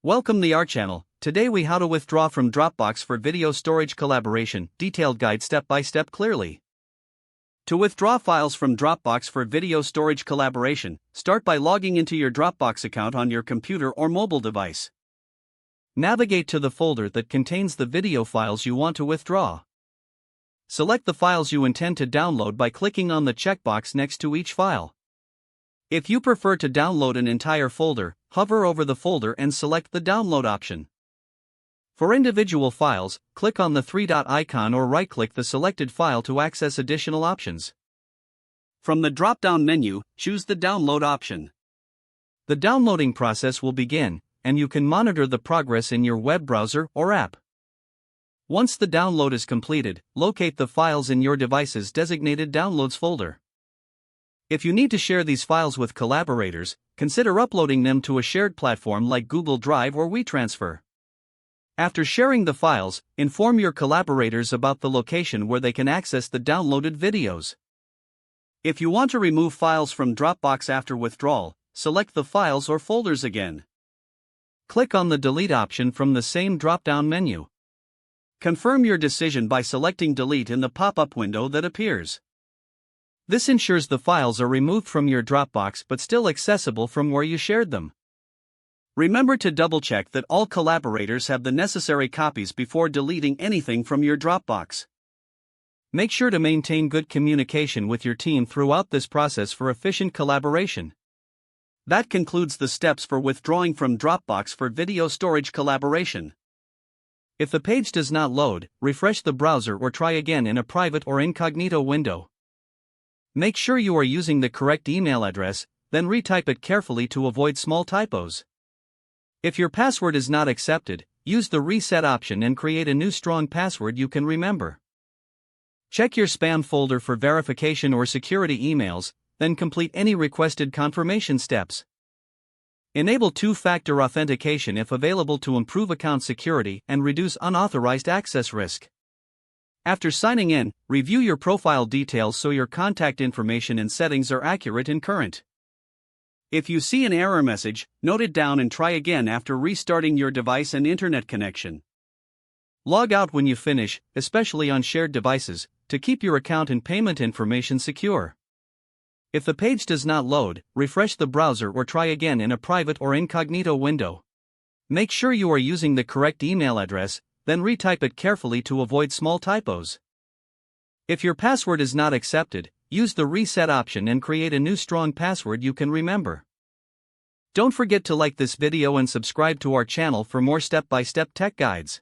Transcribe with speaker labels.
Speaker 1: Welcome to our channel. Today we how to withdraw from Dropbox for video storage collaboration, detailed guide step by step clearly. To withdraw files from Dropbox for video storage collaboration, start by logging into your Dropbox account on your computer or mobile device. Navigate to the folder that contains the video files you want to withdraw. Select the files you intend to download by clicking on the checkbox next to each file. If you prefer to download an entire folder, hover over the folder and select the download option. For individual files, click on the three-dot icon or right-click the selected file to access additional options. From the drop-down menu, choose the download option. The downloading process will begin, and you can monitor the progress in your web browser or app. Once the download is completed, locate the files in your device's designated Downloads folder. If you need to share these files with collaborators, consider uploading them to a shared platform like Google Drive or WeTransfer. After sharing the files, inform your collaborators about the location where they can access the downloaded videos. If you want to remove files from Dropbox after withdrawal, select the files or folders again. Click on the Delete option from the same drop-down menu. Confirm your decision by selecting Delete in the pop-up window that appears. This ensures the files are removed from your Dropbox but still accessible from where you shared them. Remember to double-check that all collaborators have the necessary copies before deleting anything from your Dropbox. Make sure to maintain good communication with your team throughout this process for efficient collaboration. That concludes the steps for withdrawing from Dropbox for video storage collaboration. If the page does not load, refresh the browser or try again in a private or incognito window. Make sure you are using the correct email address, then retype it carefully to avoid small typos. If your password is not accepted, use the reset option and create a new strong password you can remember. Check your spam folder for verification or security emails, then complete any requested confirmation steps. Enable two-factor authentication if available to improve account security and reduce unauthorized access risk. After signing in, review your profile details so your contact information and settings are accurate and current. If you see an error message, note it down and try again after restarting your device and internet connection. Log out when you finish, especially on shared devices, to keep your account and payment information secure. If the page does not load, refresh the browser or try again in a private or incognito window. Make sure you are using the correct email address, then retype it carefully to avoid small typos. If your password is not accepted, use the reset option and create a new strong password you can remember. Don't forget to like this video and subscribe to our channel for more step-by-step tech guides.